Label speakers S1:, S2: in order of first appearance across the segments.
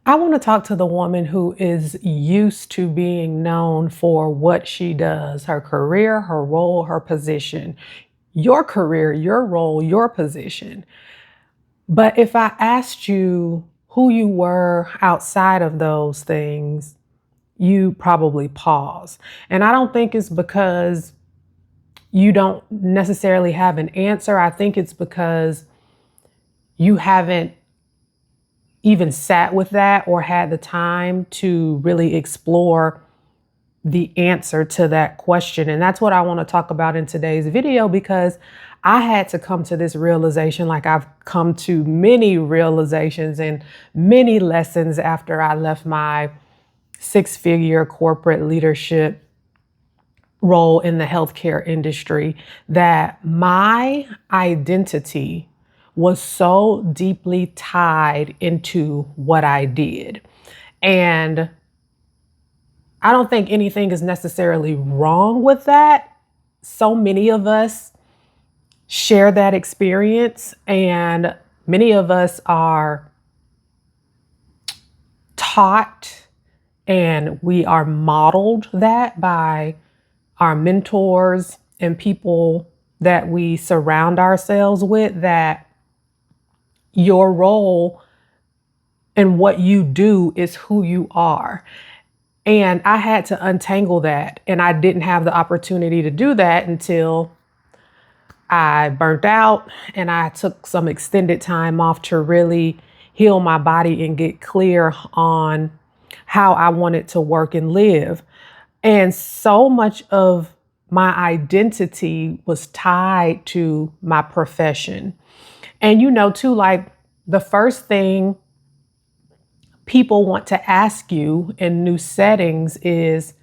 S1: I want to talk to the woman who is used to being known for what she does, her career, her role, her position, your career, your role, your position. But if I asked you who you were outside of those things, you probably pause. And I don't think it's because you don't necessarily have an answer. I think it's because you haven't even sat with that or had the time to really explore the answer to that question. And that's what I want to talk about in today's video because I had to come to this realization, like I've come to many realizations and many lessons after I left my six-figure corporate leadership role in the healthcare industry, that my identity was so deeply tied into what I did. And I don't think anything is necessarily wrong with that. So many of us share that experience, and many of us are taught and we are modeled that by our mentors and people that we surround ourselves with, that your role and what you do is who you are. And I had to untangle that. And I didn't have the opportunity to do that until I burnt out and I took some extended time off to really heal my body and get clear on how I wanted to work and live. And so much of my identity was tied to my profession. And too, like the first thing people want to ask you in new settings is,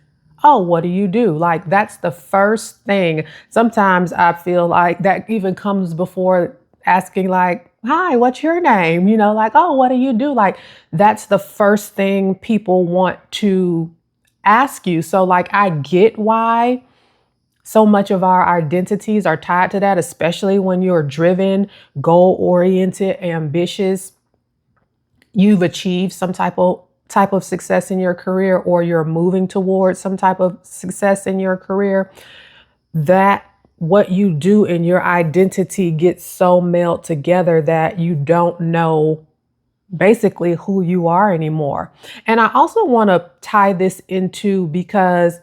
S1: oh, what do you do? Like, that's the first thing. Sometimes I feel like that even comes before asking, like, hi, what's your name? Like, oh, what do you do? Like, that's the first thing people want to ask you. So, like, I get why so much of our identities are tied to that, especially when you're driven, goal oriented, ambitious. You've achieved some type of success in your career, or you're moving towards some type of success in your career, that what you do and your identity gets so meld together that you don't know basically who you are anymore. And I also want to tie this into because,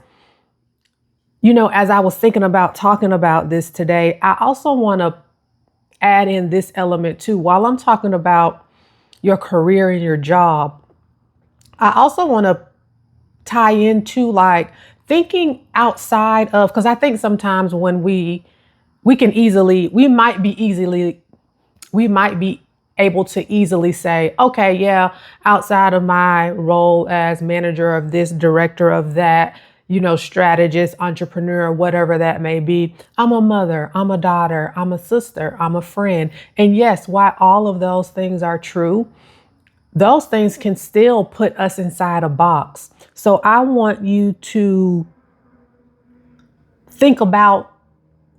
S1: as I was thinking about talking about this today, I also want to add in this element too. While I'm talking about your career and your job, I also want to tie into like thinking outside of, because I think sometimes when we might be able to easily say, okay, yeah, outside of my role as manager of this, director of that, strategist, entrepreneur, whatever that may be, I'm a mother, I'm a daughter, I'm a sister, I'm a friend. And yes, while all of those things are true, those things can still put us inside a box. So I want you to think about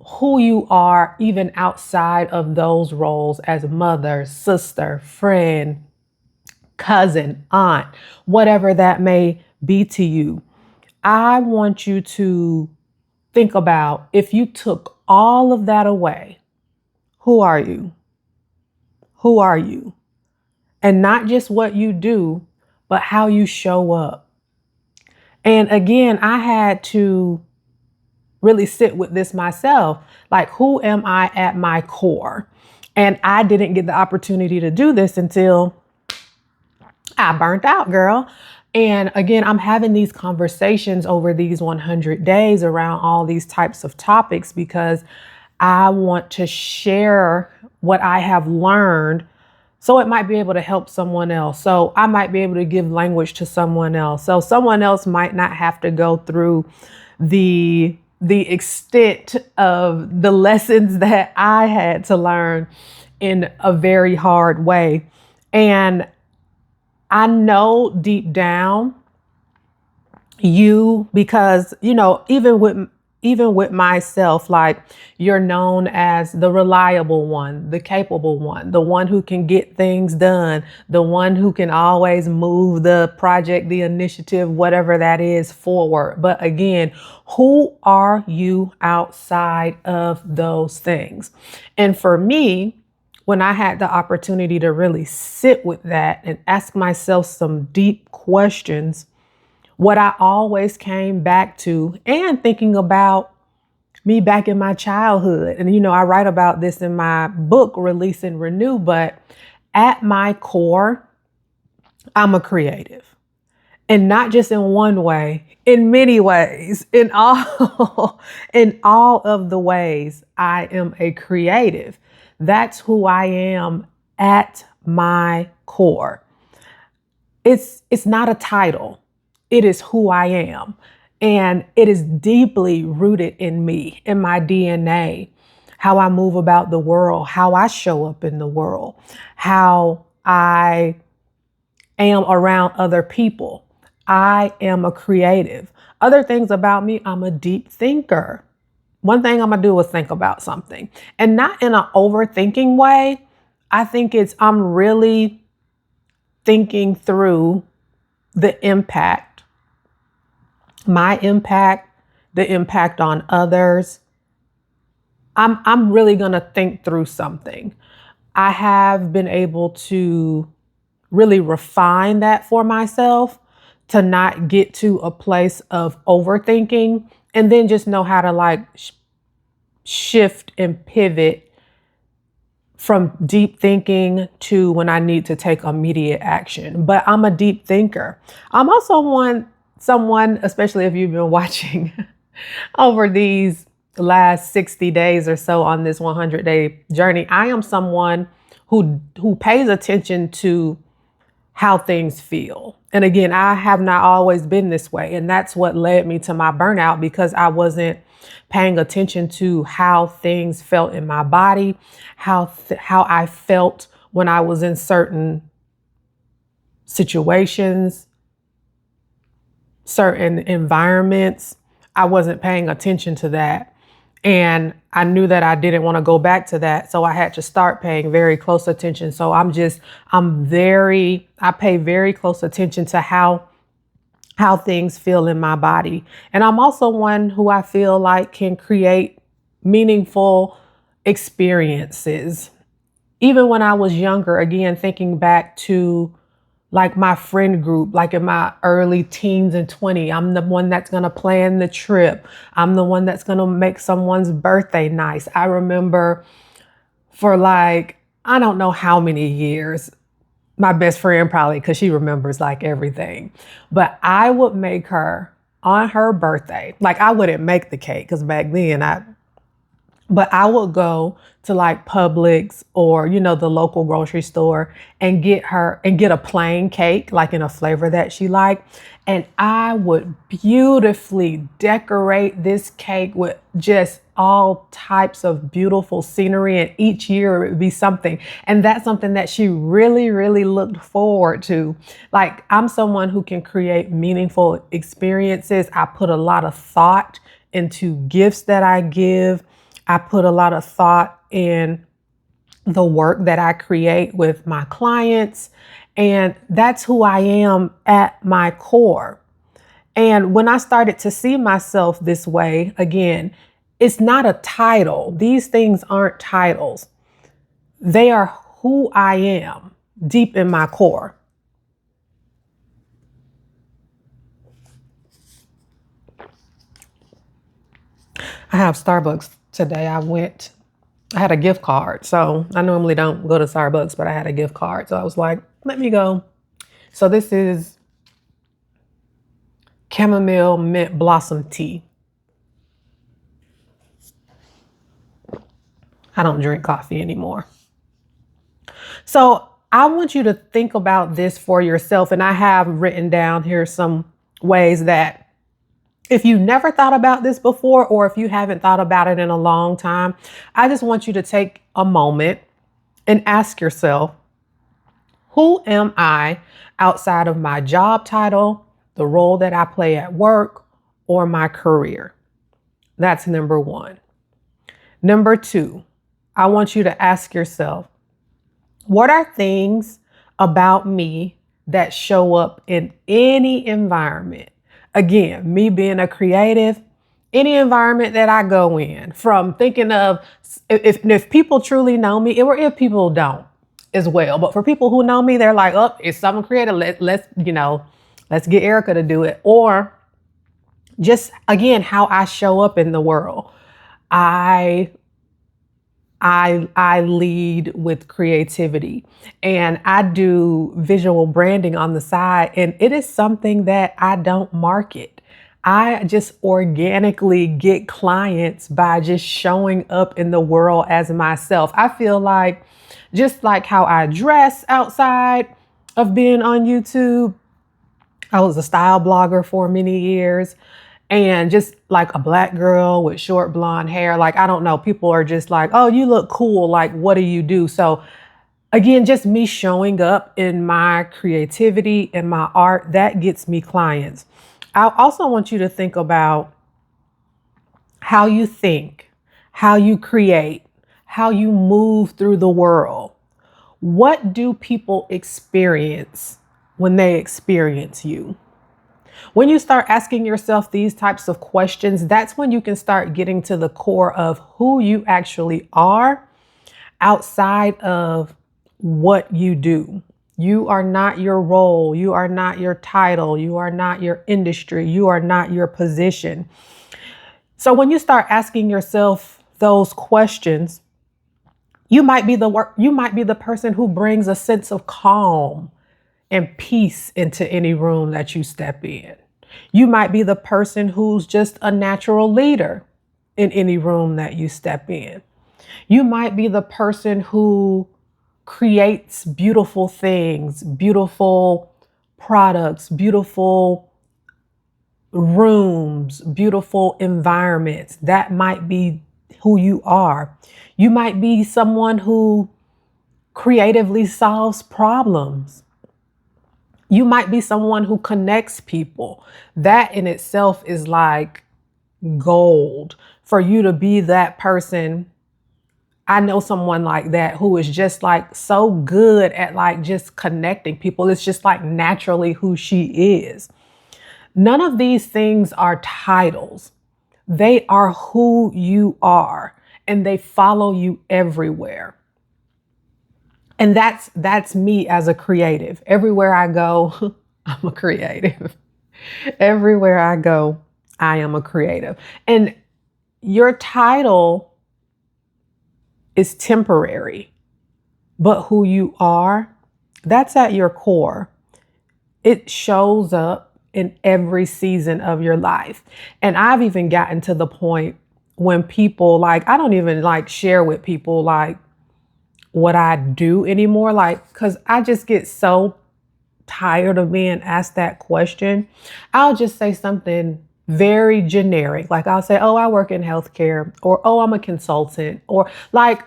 S1: who you are even outside of those roles as mother, sister, friend, cousin, aunt, whatever that may be to you. I want you to think about, if you took all of that away, who are you? Who are you? And not just what you do, but how you show up. And again, I had to really sit with this myself. Like, who am I at my core? And I didn't get the opportunity to do this until I burnt out, girl. And again, I'm having these conversations over these 100 days around all these types of topics because I want to share what I have learned, so it might be able to help someone else. So I might be able to give language to someone else. So someone else might not have to go through the extent of the lessons that I had to learn in a very hard way. And I know deep down because, even with even with myself, like you're known as the reliable one, the capable one, the one who can get things done, the one who can always move the project, the initiative, whatever that is forward. But again, who are you outside of those things? And for me, when I had the opportunity to really sit with that and ask myself some deep questions, what I always came back to and thinking about me back in my childhood. And, I write about this in my book, Release and Renew, but at my core, I'm a creative. And not just in one way, in many ways, in all, in all of the ways, I am a creative. That's who I am at my core. It's not a title. It is who I am. And it is deeply rooted in me, in my DNA, how I move about the world, how I show up in the world, how I am around other people. I am a creative. Other things about me, I'm a deep thinker. One thing I'm going to do is think about something, and not in an overthinking way. I think I'm really thinking through the impact, my impact, the impact on others. I'm really going to think through something. I have been able to really refine that for myself, to not get to a place of overthinking, and then just know how to shift and pivot from deep thinking to when I need to take immediate action. But I'm a deep thinker. I'm also someone, especially if you've been watching over these last 60 days or so on this 100-day journey, I am someone who pays attention to how things feel. And again, I have not always been this way. And that's what led me to my burnout, because I wasn't paying attention to how things felt in my body, how I felt when I was in certain situations, certain environments. I wasn't paying attention to that. And I knew that I didn't want to go back to that. So I had to start paying very close attention. So I pay very close attention to how things feel in my body. And I'm also one who I feel like can create meaningful experiences. Even when I was younger, again, thinking back to like my friend group, like in my early teens and 20, I'm the one that's going to plan the trip. I'm the one that's going to make someone's birthday nice. I remember for I don't know how many years, my best friend probably, because she remembers like everything, but I would make her on her birthday. Like I wouldn't make the cake because back then but I would go to like Publix or, the local grocery store and get a plain cake, like in a flavor that she liked. And I would beautifully decorate this cake with just all types of beautiful scenery. And each year it would be something. And that's something that she really, really looked forward to. Like I'm someone who can create meaningful experiences. I put a lot of thought into gifts that I give. I put a lot of thought in the work that I create with my clients. And that's who I am at my core. And when I started to see myself this way, again, it's not a title. These things aren't titles. They are who I am deep in my core. I have Starbucks today. I had a gift card. So I normally don't go to Starbucks, but I had a gift card. So I was like, let me go. So this is chamomile mint blossom tea. I don't drink coffee anymore. So I want you to think about this for yourself. And I have written down here some ways that if you never thought about this before, or if you haven't thought about it in a long time, I just want you to take a moment and ask yourself, who am I outside of my job title, the role that I play at work, or my career? That's number one. Number two, I want you to ask yourself, what are things about me that show up in any environment? Again, me being a creative, any environment that I go in, from thinking of if people truly know me, or if people don't as well. But for people who know me, they're like, oh, it's something creative. Let's get Erica to do it. Or just again, how I show up in the world. I I lead with creativity, and I do visual branding on the side, and it is something that I don't market. I just organically get clients by just showing up in the world as myself. I feel like just like how I dress outside of being on YouTube, I was a style blogger for many years, and just like a black girl with short blonde hair. Like, I don't know, people are just like, oh, you look cool. Like, what do you do? So again, just me showing up in my creativity and my art, that gets me clients. I also want you to think about how you think, how you create, how you move through the world. What do people experience when they experience you? When you start asking yourself these types of questions, that's when you can start getting to the core of who you actually are outside of what you do. You are not your role. You are not your title. You are not your industry. You are not your position. So when you start asking yourself those questions, you might be the person who brings a sense of calm and peace into any room that you step in. You might be the person who's just a natural leader in any room that you step in. You might be the person who creates beautiful things, beautiful products, beautiful rooms, beautiful environments. That might be who you are. You might be someone who creatively solves problems. You might be someone who connects people. That in itself is like gold. For you to be that person, I know someone like that who is just like so good at like just connecting people. It's just like naturally who she is. None of these things are titles. They are who you are, and they follow you everywhere. And that's me as a creative. Everywhere I go, I'm a creative. Everywhere I go, I am a creative. And your title is temporary, but who you are, that's at your core. It shows up in every season of your life. And I've even gotten to the point when people like, I don't even like share with people like what I do anymore. Like, cause I just get so tired of being asked that question. I'll just say something very generic. Like I'll say, oh, I work in healthcare, or, oh, I'm a consultant, or like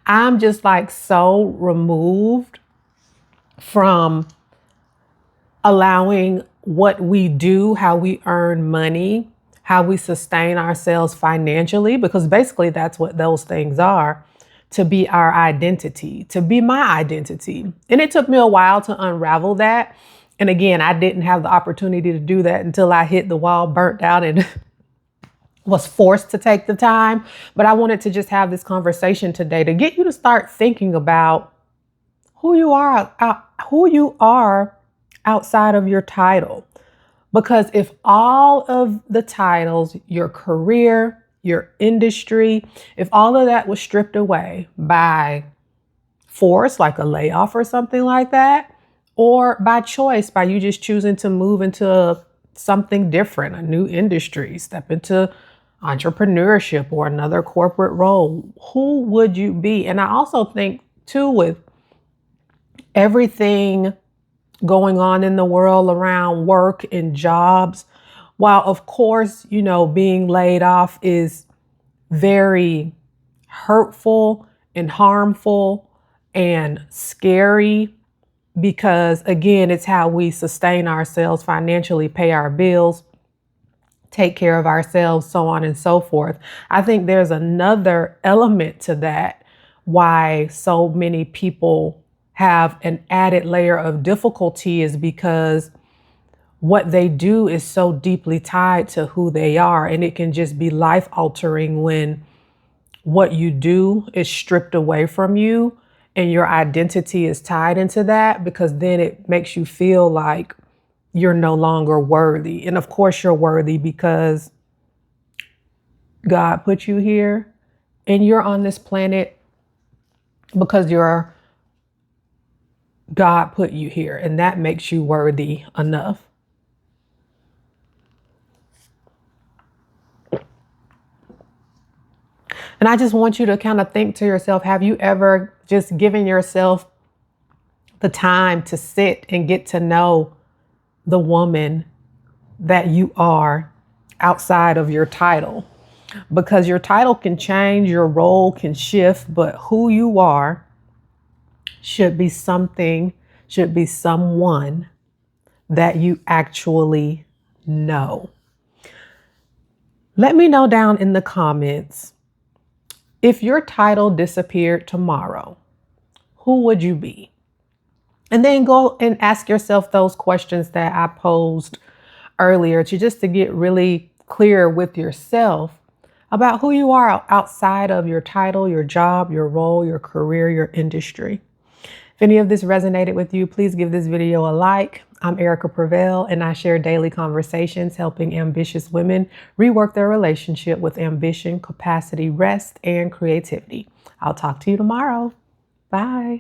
S1: I'm just like so removed from allowing what we do, how we earn money, how we sustain ourselves financially, because basically that's what those things are, to be our identity, to be my identity. And it took me a while to unravel that. And again, I didn't have the opportunity to do that until I hit the wall, burnt out, and was forced to take the time. But I wanted to just have this conversation today to get you to start thinking about who you are outside of your title. Because if all of the titles, your career, your industry, if all of that was stripped away by force, like a layoff or something like that, or by choice, by you just choosing to move into something different, a new industry, step into entrepreneurship or another corporate role, who would you be? And I also think too, with everything going on in the world around work and jobs, while of course, being laid off is very hurtful and harmful and scary, because again, it's how we sustain ourselves financially, pay our bills. take care of ourselves, so on and so forth. I think there's another element to that, why so many people have an added layer of difficulty is because what they do is so deeply tied to who they are. And it can just be life altering when what you do is stripped away from you and your identity is tied into that, because then it makes you feel like you're no longer worthy. And of course you're worthy because God put you here and you're on this planet because God put you here, and that makes you worthy enough. And I just want you to kind of think to yourself, have you ever just given yourself the time to sit and get to know the woman that you are outside of your title? Because your title can change, your role can shift, but who you are should be someone that you actually know. Let me know down in the comments, if your title disappeared tomorrow, who would you be? And then go and ask yourself those questions that I posed earlier, to get really clear with yourself about who you are outside of your title, your job, your role, your career, your industry. If any of this resonated with you, please give this video a like. I'm Erica Prevail, and I share daily conversations helping ambitious women rework their relationship with ambition, capacity, rest, and creativity. I'll talk to you tomorrow. Bye.